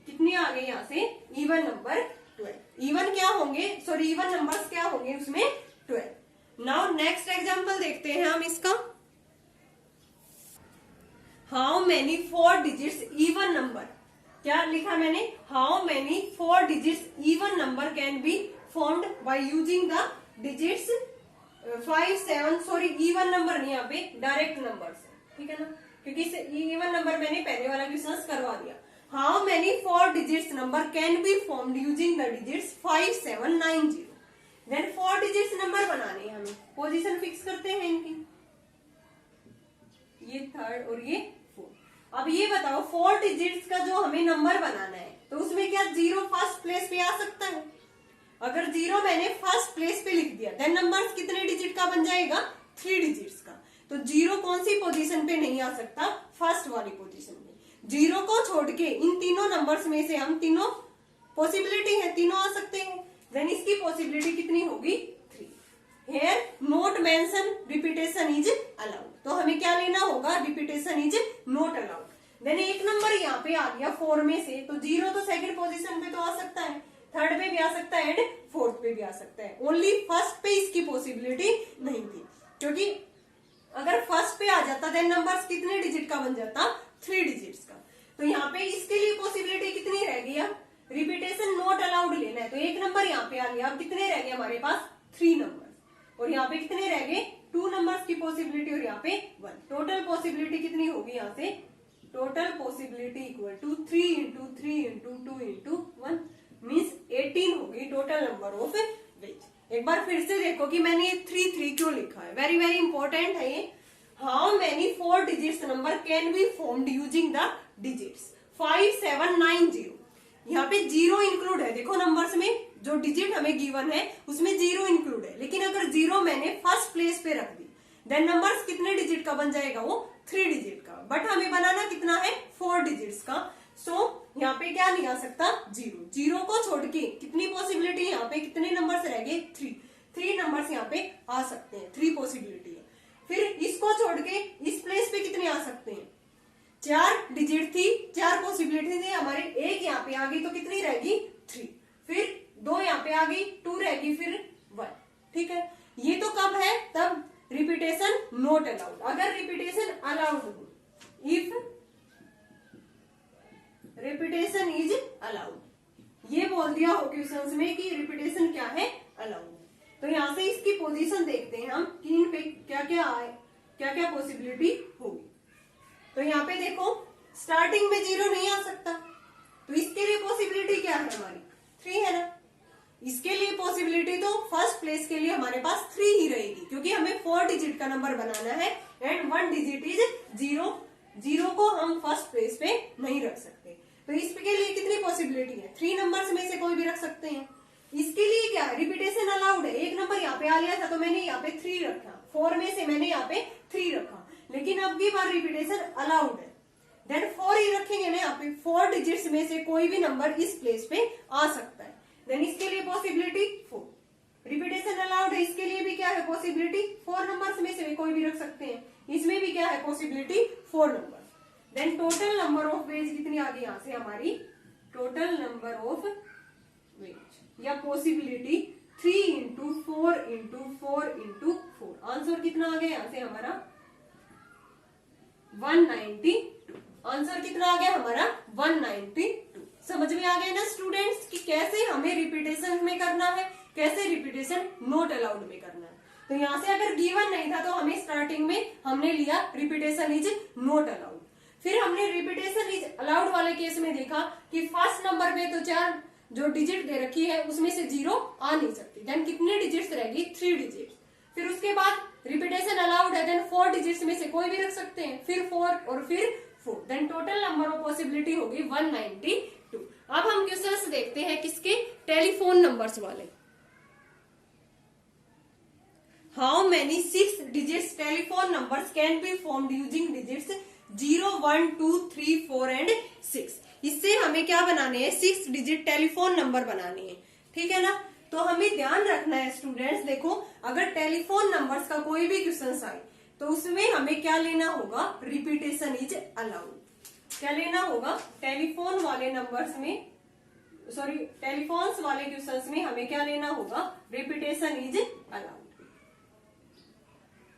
कितनी आ गई यहाँ से, इवन नंबर 12। इवन क्या होंगे, इवन नंबर्स क्या होंगे उसमें 12। नाउ नेक्स्ट एग्जांपल देखते हैं हम इसका। How many 4 digits even number क्या लिखा मैंने, how many 4 digits even number can be formed by using the digits 5, 7, sorry even number नहीं, यहाँ पे डायरेक्ट नंबर है, ठीक है ना, क्योंकि इवन नंबर मैंने पहले वाला क्वेश्चन करवा दिया। How many 4 digits number can be formed using the digits 5, 7, 9, 0। Then 4 digits number बनाने हैं हमें, पोजीशन फिक्स करते हैं इनकी, ये 3rd और ये 4। अब ये बताओ 4 डिजिट्स का जो हमें नंबर बनाना है, तो उसमें क्या 0 फर्स्ट प्लेस पे आ सकता है? अगर 0 मैंने फर्स्ट प्लेस पे लिख दिया, देन नंबर कितने डिजिट का बन जाएगा, 3 डिजिट्स का। तो 0 कौन सी पोजीशन पे नहीं आ सकता, फर्स्ट वाली पोजीशन में। 0 को छोड़ के इन तीनों नंबर्स में से हम तीनों पॉसिबिलिटी है, तीनों आ सकते हैं, देन इसकी पॉसिबिलिटी कितनी होगी, 3। Here not mention repetition is allowed, तो हमें क्या लेना होगा, repetition is not allowed. Then एक नंबर यहाँ पे आ गया 4 में से, तो 0 तो सेकंड पोजीशन पे तो आ सकता है, 3rd पे भी आ सकता है एंड 4th पे भी आ सकता है। ओनली फर्स्ट पे इसकी पॉसिबिलिटी नहीं थी, क्योंकि अगर फर्स्ट पे आ जाता देन नंबर्स कितने डिजिट का बन जाता, 3 डिजिट्स का। तो यहाँ पे इसके लिए पॉसिबिलिटी कितनी रह गई, अब रिपीटेशन नॉट अलाउड लेना है, तो एक नंबर यहाँ पे आ गया। अब कितने रह गए हमारे पास, 3 नंबर, और यहाँ पे कितने रह गए, 2 नंबर्स की पॉसिबिलिटी, और यहाँ पे 1। टोटल पॉसिबिलिटी कितनी होगी यहाँ से, total possibility equal to 3 into 3 into 2 into 1 means 18 होगी टोटल नंबर ऑफ वेज। एक बार फिर से देखो कि मैंने 3 क्यों लिखा है, वेरी वेरी इंपॉर्टेंट है ये। How many 4 digits number can be formed using the digits 5, 7, 9, 0। यहाँ पे 0 इंक्लूड है, देखो नंबर्स में जो डिजिट हमें गिवन है उसमें 0 इंक्लूड है, लेकिन अगर 0 मैंने फर्स्ट प्लेस पे रख दी, देन नंबर्स कितने डिजिट का बन जाएगा, वो 3 डिजिट का। बट हमें बनाना कितना है, 4 डिजिट्स का। सो यहाँ पे क्या नहीं आ सकता, 0 को छोड़ के कितनी पॉसिबिलिटी, यहाँ पे कितने नंबर्स रह गए, 3 नंबर्स यहाँ पे आ सकते हैं, 3 पॉसिबिलिटी है। फिर इसको छोड़ के इस प्लेस पे कितने आ सकते हैं, 4 डिजिट थी, 4 पॉसिबिलिटी थी हमारे, एक यहाँ पे आ गई तो कितनी रहेगी, 3, फिर 2 यहाँ पे आ गई, 2 रहेगी, फिर 1, ठीक है। ये तो कब है, तब रिपीटेशन नॉट अलाउड। अगर रिपीटेशन अलाउड हो, इफ रिपीटेशन इज अलाउड, ये बोल दिया हो क्वेश्चंस में कि रिपीटेशन क्या है, अलाउड। तो यहाँ से इसकी पोजीशन देखते हैं हम कि इन पे क्या क्या आए, क्या क्या पॉसिबिलिटी होगी। तो यहाँ पे देखो स्टार्टिंग में 0 नहीं आ सकता, तो इसके लिए पॉसिबिलिटी क्या है हमारी, 3 है ना। इसके लिए पॉसिबिलिटी तो फर्स्ट प्लेस के लिए हमारे पास 3 ही रहेगी, क्योंकि हमें 4 डिजिट का नंबर बनाना है एंड 1 डिजिट इज 0। 0 को हम फर्स्ट प्लेस पे नहीं रख सकते, तो इसके लिए कितनी पॉसिबिलिटी है, 3 नंबर्स में से कोई भी रख सकते हैं। इसके लिए क्या है, रिपीटेशन अलाउड है। एक नंबर यहाँ पे आ लिया था तो मैंने यहाँ पे 3 रखा, 4 में से मैंने यहाँ पे 3 रखा, लेकिन अब की बार रिपीटेशन अलाउड है, देन 4 ही रखेंगे ना यहाँ पे। 4 डिजिट्स में से कोई भी नंबर इस प्लेस पे आ सकता है, देन इसके लिए पॉसिबिलिटी 4। रिपीटेशन अलाउड है, इसके लिए भी क्या है पॉसिबिलिटी, 4 नंबर्स में से कोई भी रख सकते हैं, इसमें भी क्या है possibility 4 number. Then total number of ways कितनी आ गई यहाँ से हमारी, टोटल नंबर ऑफ वेज या possibility 3 into 4 into 4 into 4। Answer कितना आ गया यहाँ से हमारा 192। आंसर कितना आ गया हमारा 192। समझ में आ गया ना स्टूडेंट्स कि कैसे हमें रिपीटेशन में करना है, कैसे रिपीटेशन नॉट अलाउड में करना है। तो यहाँ से अगर गिवन नहीं था तो हमें स्टार्टिंग में हमने लिया रिपीटेशन इज नॉट अलाउड। फिर हमने रिपीटेशन इज अलाउड वाले केस में देखा कि फर्स्ट नंबर पे तो 4 जो डिजिट दे रखी है उसमें से 0 आ नहीं सकती, देन कितने डिजिट्स रहेगी 3 डिजिट। फिर उसके बाद रिपीटेशन अलाउड है, देन 4 डिजिट्स में से कोई भी रख सकते हैं, फिर 4 और फिर 4, then total number of possibility होगी 192। अब हम क्वेश्चंस देखते हैं किसके, टेलीफोन नंबर्स वाले। How many 6 digits telephone numbers can be formed using digits 0, 1, 2, 3, 4 and 6। इससे हमें क्या बनाने हैं, 6 डिजिट टेलीफोन नंबर बनाने हैं, ठीक है ना। तो हमें ध्यान रखना है स्टूडेंट्स, देखो अगर टेलीफोन नंबर्स का कोई भी क्वेश्चन आए तो उसमें हमें क्या लेना होगा, रिपीटेशन इज अलाउड। क्या लेना होगा, टेलीफोन वाले नंबर्स में, सॉरी टेलीफोन्स वाले क्वेश्चंस में हमें क्या लेना होगा, रिपीटेशन इज अलाउड,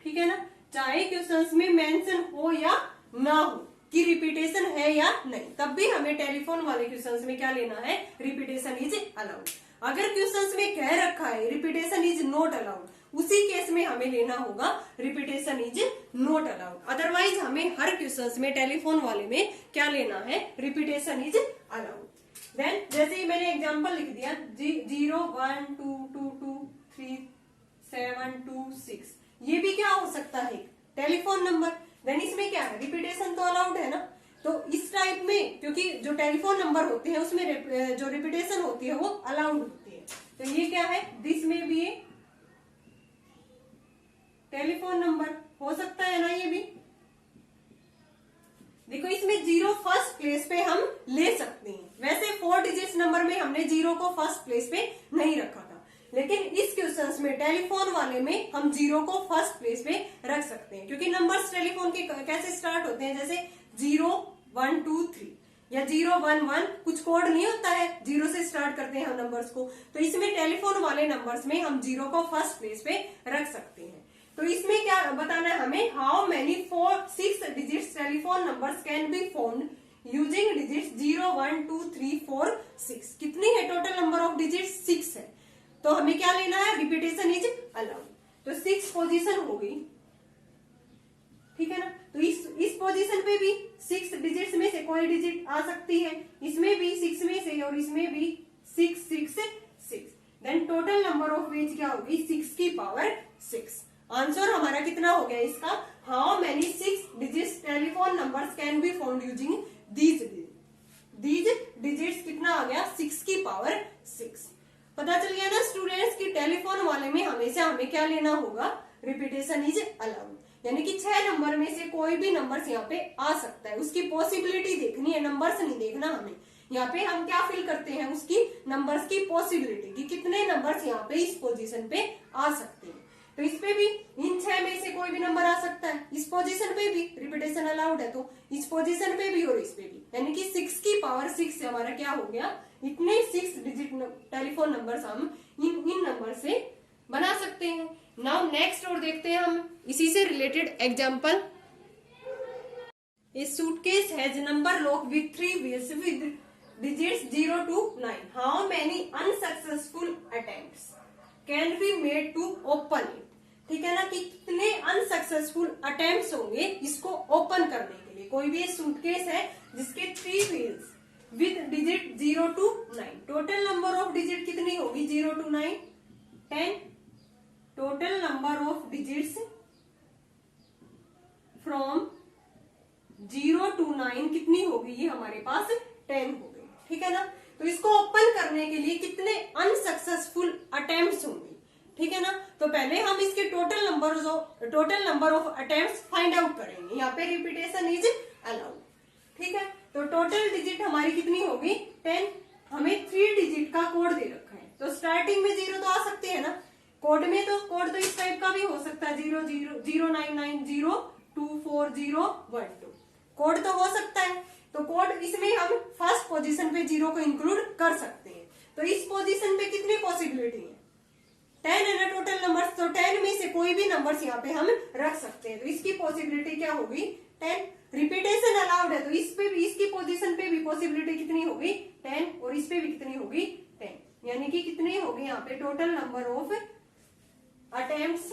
ठीक है ना। चाहे क्वेश्चंस में मेंशन हो या ना हो, कि रिपीटेशन है या नहीं, तब भी हमें टेलीफोन वाले क्वेश्चंस में क्या लेना है, रिपीटेशन इज अलाउड। अगर क्वेश्चंस में कह रखा है रिपीटेशन इज नॉट अलाउड, उसी केस में हमें लेना होगा repetition is not allowed. Otherwise हमें हर क्वेश्चंस में टेलीफोन वाले में क्या लेना है, रिपीटेशन इज अलाउड। देन जैसे ही मैंने एग्जांपल लिख दिया 0 1 2 2 2 3 7 2 6, ये भी क्या हो सकता है, टेलीफोन नंबर। देन इसमें क्या है, रिपीटेशन तो अलाउड है ना। तो इस टाइप में क्योंकि जो टेलीफोन नंबर होते हैं उसमें जो रिपीटेशन होती है वो अलाउड होती है, तो ये क्या है, दिस में भी टेलीफोन नंबर हो सकता है ना। ये भी देखो इसमें 0 फर्स्ट प्लेस पे हम ले सकते हैं। वैसे 4 डिजिट्स नंबर में हमने 0 को फर्स्ट प्लेस पे नहीं रखा था, लेकिन इस क्वेश्चंस में टेलीफोन वाले में हम 0 को फर्स्ट प्लेस पे रख सकते हैं, क्योंकि नंबर्स टेलीफोन के कैसे स्टार्ट होते हैं, जैसे 0 1 2 3 या 0 1 1, कुछ कोड नहीं होता है, 0 से स्टार्ट करते हैं हम नंबर्स को। तो इसमें टेलीफोन वाले नंबर्स में हम 0 को फर्स्ट प्लेस पे रख सकते हैं। तो इसमें क्या बताना है हमें, how many 6 digits telephone numbers can be found using digits 0 1 2 3 4 6। कितनी है टोटल नंबर ऑफ डिजिट्स, 6 है। तो हमें क्या लेना है, रिपीटेशन इज अलाउड। तो 6 पोजीशन हो गई, ठीक है ना। तो इस पोजीशन पे भी 6 डिजिट्स में से कोई डिजिट आ सकती है, इसमें भी 6 में से और इसमें भी 6 6 6। Then total number of ways क्या होगी, 6 की पावर 6। आंसर हमारा कितना हो गया इसका, how many 6 digits telephone numbers can be found using these digits, कितना आ गया, 6 की पावर 6। पता चल गया ना स्टूडेंट्स कि टेलीफोन वाले में हमेशा हमें क्या लेना होगा, रिपीटेशन इज अलाउड। यानी कि 6 नंबर में से कोई भी नंबर्स यहाँ पे आ सकता है, उसकी पॉसिबिलिटी देखनी है, नंबर्स नहीं देखना हमें। यहाँ पे हम क्या फिल करते हैं, उसकी नंबर्स की पॉसिबिलिटी कि कितने नंबर्स यहाँ पे इस पोजीशन पे आ सकते हैं। तो इस पे भी इन 6 में से कोई भी नंबर आ सकता है, इस पोजीशन पे भी रिपीटेशन अलाउड है, तो इस पोजीशन पे भी और इस पे भी, यानी कि 6 की पावर 6 से हमारा क्या हो गया, इतने 6 डिजिट टेलीफोन नंबर्स हम इन नंबर से बना सकते हैं। नाउ नेक्स्ट और देखते हैं हम इसी से related example. A suitcase has number lock with 3 wheels with digits 0 to 9। How many unsuccessful attempts can be made to open it. ठीक है ना, कि कितने अनसक्सेसफुल अटेम्प्ट्स होंगे इसको ओपन करने के लिए। कोई भी सूटकेस है जिसके 3 wheels with digit 0 to 9, total number of digit कितनी होगी, 0 to 9 10। Total number of digits from 0 to 9 कितनी होगी, ये हमारे पास 10 हो गई। ठीक है ना, तो इसको ओपन करने के लिए कितने अनसक्सेसफुल अटेम्प्ट्स होंगे। ठीक है ना, तो पहले हम इसके total number of attempts find out करेंगे। यहाँ पे रिपीटेशन इज अलाउड। ठीक है, तो टोटल डिजिट हमारी कितनी होगी, 10। हमें 3 डिजिट का कोड दे रखा है, तो स्टार्टिंग में 0 तो आ सकते हैं ना, कोड में तो कोड तो इस टाइप का भी हो सकता है, 0 0 0 9 9 0 2 4 0 1 2, कोड तो हो सकता है। तो कोड इसमें हम फर्स्ट पोजीशन पे 0 को इंक्लूड कर सकते हैं। तो इस पोजीशन पे कितनी पॉसिबिलिटी है, 10 है ना टोटल नंबर्स, तो 10 में से कोई भी नंबर्स यहाँ पे हम रख सकते हैं। तो इसकी पॉसिबिलिटी क्या होगी, 10। रिपीटेशन अलाउड है, तो इस पे भी, इसकी पोजीशन पे भी पॉसिबिलिटी कितनी होगी, 10, और इस पे भी कितनी होगी, 10। यानी कि कितनी होगी यहाँ पे total number of attempts,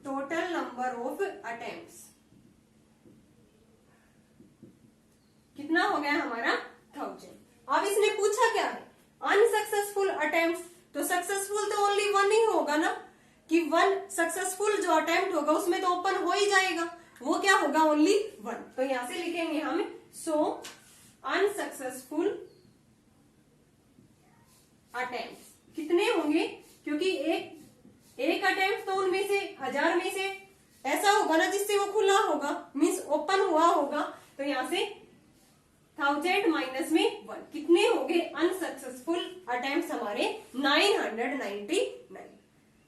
total number of attempts कितना हो गया हमारा, 1000। अब इसने पूछा क्या है, अनसक्सेसफुल अटेम्प्ट्स, तो सक्सेसफुल तो ओनली 1 ही होगा ना, कि 1 सक्सेसफुल जो अटेम्प्ट होगा उसमें तो ओपन हो ही जाएगा, वो क्या होगा, ओनली 1। तो यहां से लिखेंगे हम, सो अनसक्सेसफुल अटेम्प्ट्स कितने होंगे, क्योंकि एक अटेम्प्ट तो उनमें से 1000 में से ऐसा होगा ना जिससे वो खुला होगा, मीन्स ओपन हुआ होगा। तो यहां से 1000 माइनस में 1 कितने हो गए अनसक्सेसफुल अटेम्प्ट्स हमारे, 999।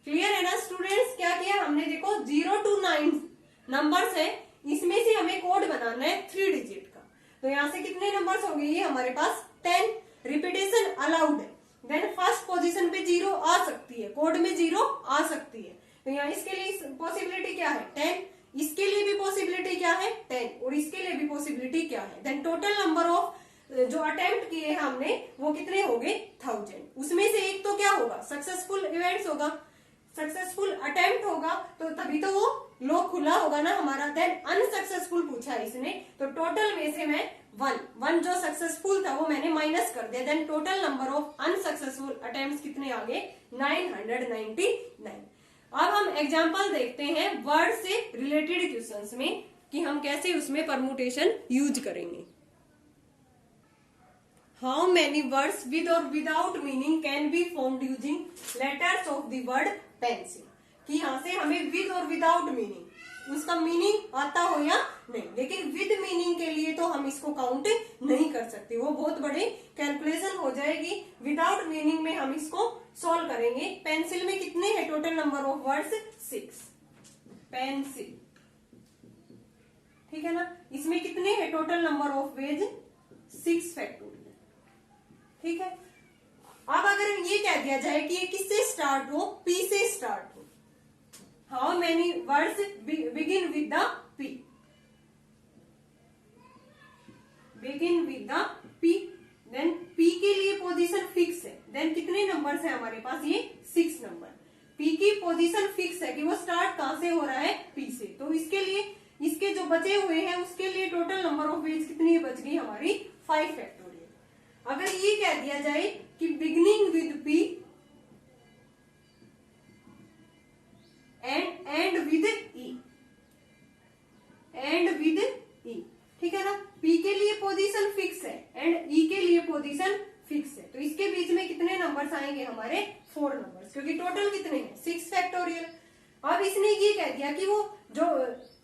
क्लियर है ना स्टूडेंट्स, क्या किया हमने, देखो 0 to 9 नंबर्स है, इसमें से हमें कोड बनाना है 3 डिजिट का। तो यहां से कितने नंबर्स हो गए, ये हमारे पास 10। रिपीटेशन अलाउड है, देन फर्स्ट पोजीशन पे 0 आ सकती है, कोड में 0 आ सकती है। तो यहाँ इसके लिए पॉसिबिलिटी क्या है, 10। इसके लिए भी पॉसिबिलिटी क्या है 10 और इसके लिए भी पॉसिबिलिटी क्या है। देन टोटल नंबर ऑफ जो अटेम्प्ट किए हैं हमने वो कितने हो गए 1000। उसमें से एक तो क्या होगा सक्सेसफुल इवेंट्स होगा, सक्सेसफुल अटेम्प्ट होगा, तो तभी तो वो लॉक खुला होगा ना हमारा। देन अनसक्सेसफुल पूछा इसने, तो टोटल में से मैं वन जो सक्सेसफुल था वो मैंने माइनस कर दिया। Then total number of unsuccessful attempts कितने आ गए 999। अब हम एग्जांपल देखते हैं वर्ड से रिलेटेड क्वेश्चंस में कि हम कैसे उसमें परमुटेशन यूज करेंगे। हाउ मेनी वर्ड्स विद और without meaning can be formed using letters of the word pencil. कि यहां से हमें विद और विदाउट मीनिंग उसका मीनिंग आता हो या नहीं, लेकिन विद मीनिंग के लिए तो हम इसको काउंट नहीं कर सकते, वो बहुत बड़ी कैलकुलेशन हो जाएगी। विदाउट मीनिंग में हम इसको सॉल्व करेंगे। पेंसिल में कितने हैं total number of words 6 pencil, ठीक है ना। इसमें कितने हैं total number of veg 6 factorial, ठीक है। अब अगर ये कह दिया जाए कि ये किससे स्टार्ट हो पी से स्टार्ट हो, how many words begin with the P, begin with the P. Then P के लिए पोजीशन फिक्स है, देन कितने नंबर है हमारे पास ये 6 नंबर। पी की पोजीशन फिक्स है कि वो स्टार्ट कहां से हो रहा है पी से, तो इसके लिए इसके जो बचे हुए हैं उसके लिए टोटल नंबर ऑफ वेज कितनी बच गई हमारी 5 फैक्टोरियल। अगर ये कह दिया जाए कि beginning with P and with E, and with E, ठीक है ना। पी के लिए पोजीशन फिक्स है एंड ई के लिए पोजीशन फिक्स है, तो इसके बीच में कितने नंबर्स आएंगे हमारे 4 नंबर्स, क्योंकि टोटल कितने हैं 6 फैक्टोरियल। अब इसने ये कह दिया कि वो जो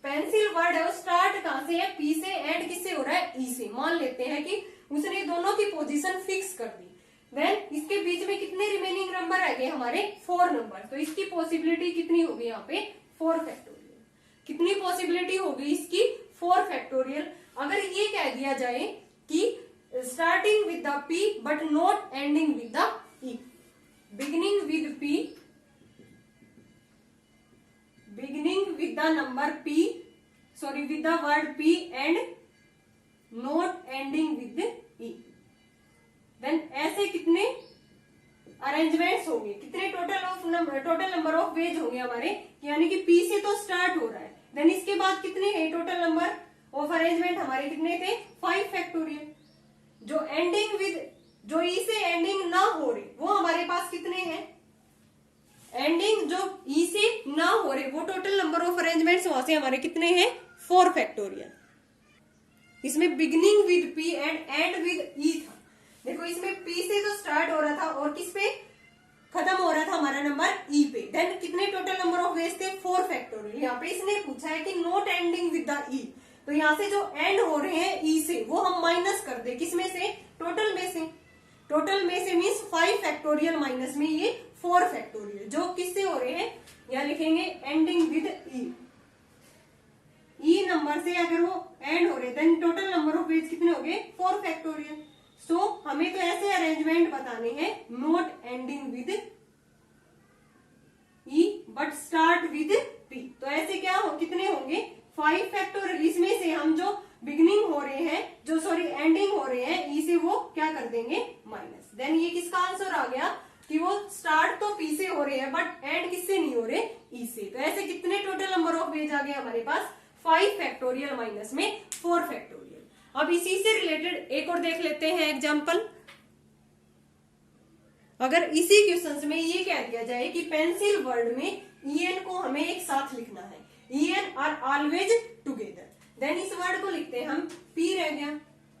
पेंसिल वर्ड है वो स्टार्ट कहां से है पी से, एंड किससे हो रहा है ई से। मान लेते हैं कि उसने दोनों की पोजीशन फिक्स कर दी। देन इसके बीच में कितने रिमेनिंग नंबर रह गए हमारे 4 नंबर, तो इसकी पॉसिबिलिटी कितनी होगी यहाँ पे 4 फैक्टोरियल। कितनी पॉसिबिलिटी होगी इसकी 4 फैक्टोरियल। अगर ये कह दिया जाए कि starting with the P but not ending with the E, beginning with P, beginning with the number P, sorry with the word P and not ending with E, then ऐसे कितने अरेंजमेंट्स होंगे, कितने टोटल नंबर ऑफ वेज होंगे हमारे, यानी कि P से तो स्टार्ट हो रहा है। देन इसके बाद कितने हैं टोटल नंबर ऑफ अरेंजमेंट हमारे कितने थे 5 फैक्टोरियल। जो एंडिंग विद जो ई से एंडिंग ना हो रहे वो हमारे पास कितने हैं, एंडिंग जो ई से ना हो रहे वो टोटल नंबर ऑफ अरेंजमेंट्स वहां से हमारे कितने हैं 4 फैक्टोरियल। इसमें beginning with P and with E था। देखो इसमें पी से तो स्टार्ट हो रहा था और किस पे खत्म हो रहा था हमारा नंबर ई पे। देन कितने टोटल नंबर ऑफ वेज थे 4 फैक्टोरियल। यहाँ पे इसने पूछा है कि नॉट एंडिंग विद द ई, तो यहाँ से जो एंड हो रहे हैं ई से वो हम माइनस कर दे, किसमें से टोटल में से। टोटल में से मीन्स 5 फैक्टोरियल माइनस में ये 4 फैक्टोरियल जो किससे हो रहे हैं, यहाँ लिखेंगे ending with E. E number से अगर वो एंड हो रहे then total number of ways कितने हो गए 4 फैक्टोरियल। सो हमें तो ऐसे अरेंजमेंट बताने हैं not ending with E but start with P, तो ऐसे क्या हो कितने होंगे 5 फैक्टोरियल। इसमें से हम जो बिगिनिंग हो रहे हैं जो सॉरी एंडिंग हो रहे हैं ई से वो क्या कर देंगे माइनस। देन ये किसका आंसर आ गया कि वो स्टार्ट तो पी से हो रहे हैं बट एंड किससे नहीं हो रहे ई से। तो ऐसे कितने टोटल नंबर ऑफ वेज आ गए हमारे पास 5 फैक्टोरियल माइनस में 4 फैक्टोरियल। अब इसी से रिलेटेड एक और देख लेते हैं एग्जांपल। अगर इसी क्वेश्चन में ये कह दिया जाए कि पेंसिल वर्ड में ईएन को हमें एक साथ लिखना है, E N are always together, then इस वर्ड को लिखते हैं हम पी रह गया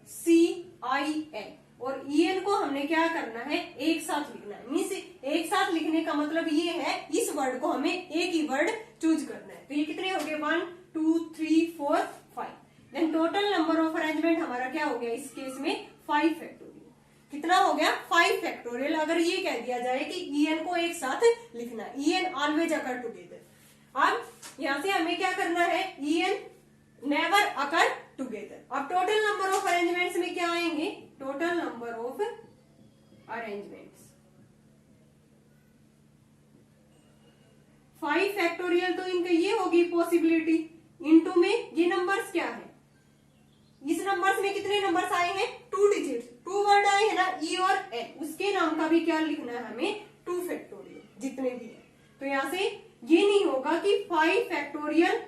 CIN और ईएन को हमने क्या करना है एक साथ लिखना है। मीन्स एक साथ लिखने का मतलब ये है इस वर्ड को हमें एक ही वर्ड चूज करना है। तो ये कितने हो गए 1 2 3 4 5। Then total number of arrangement हमारा क्या हो गया इस केस में 5 फैक्टोरियल। कितना हो गया 5 फैक्टोरियल। अगर ये कह दिया जाए कि ईएन को एक साथ लिखना है, ईएन ऑलवेज अकर टुगेदर। अब यहां से हमें क्या करना है ईएन नेवर अकर टुगेदर। अब टोटल नंबर ऑफ अरेंजमेंट्स में क्या आएंगे, total number of arrangements 5 factorial, तो इनका ये होगी पॉसिबिलिटी इंटू में ये नंबर्स क्या है, इस नंबर्स में कितने नंबर्स आए हैं, 2 डिजिट, 2 वर्ड आए हैं ना, ई और एन, उसके नाम का भी क्या लिखना है हमें, 2 फैक्टोरियल जितने भी है। तो यहां से ये नहीं होगा कि 5 फैक्टोरियल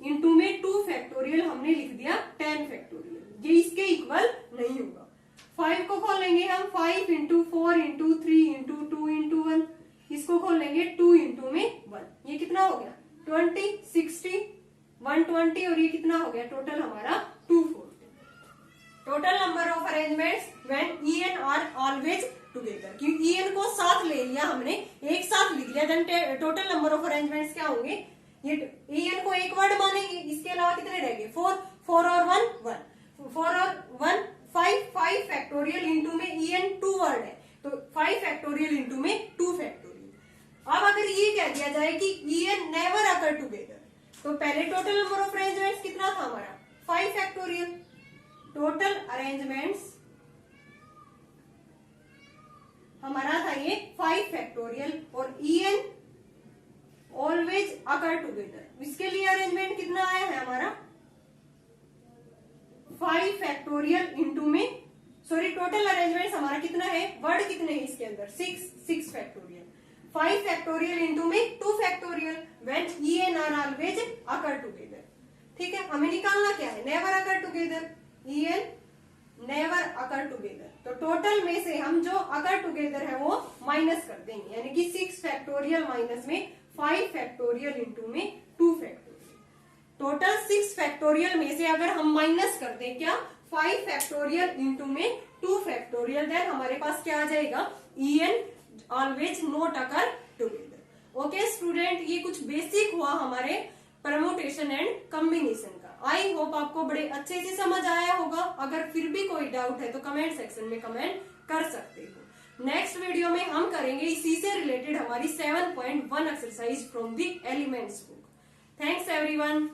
इंटू में 2 फैक्टोरियल हमने लिख दिया 10 फैक्टोरियल, ये इसके इक्वल नहीं होगा। 5 को खोलेंगे हम, 5 इंटू 4 इंटू 3 इंटू 2 इंटू 1, इसको खोलेंगे 2 इंटू में 1, ये कितना हो गया 20, 60, 120 और ये कितना हो गया टोटल हमारा 240। Total number of arrangements when en are always together, क्योंकि en को साथ ले लिया हमने, एक साथ लिख लिया, then total number of arrangements क्या होंगे, ये en को एक वर्ड मानेंगे, इसके अलावा कितने रह गए 4, 4 और 1 1, 4 और 1 5, 5 फैक्टोरियल इंटू में en 2 वर्ड है, तो 5 फैक्टोरियल इंटू में 2 फैक्टोरियल। अब अगर ये कह दिया जाए कि en नेवर अकर टुगेदर, तो पहले टोटल नंबर ऑफ अरेंजमेंट्स कितना था हमारा 5 फैक्टोरियल, टोटल अरेंजमेंट्स हमारा था ये 5 फैक्टोरियल और en ऑलवेज अकर टुगेदर, इसके लिए अरेंजमेंट कितना आया है हमारा 5 फैक्टोरियल इंटू में, सॉरी टोटल अरेंजमेंट हमारा कितना है, वर्ड कितने हैं इसके अंदर 6 फैक्टोरियल, 5 फैक्टोरियल इंटू में 2 factorial when en are always occur together. ठीक है, हमें निकालना क्या है, never occur together, en never occur together, तो टोटल में से हम जो अकर टुगेदर है वो माइनस कर देंगे, यानी कि 6 फैक्टोरियल माइनस में 5 फैक्टोरियल इंटू में 2 फैक्टोरियल, टोटल 6 फैक्टोरियल में से अगर हम माइनस कर दें क्या 5 फैक्टोरियल इंटू में 2 फैक्टोरियल, देन हमारे पास क्या आ जाएगा en always not occur together. Okay student, ये कुछ बेसिक हुआ हमारे परम्यूटेशन एंड कॉम्बिनेशन का। आई होप आपको बड़े अच्छे से समझ आया होगा, अगर फिर भी कोई डाउट है तो कमेंट सेक्शन में कमेंट कर सकते हो। नेक्स्ट वीडियो में हम करेंगे इसी से रिलेटेड हमारी 7.1 exercise from the elements book. Thanks everyone.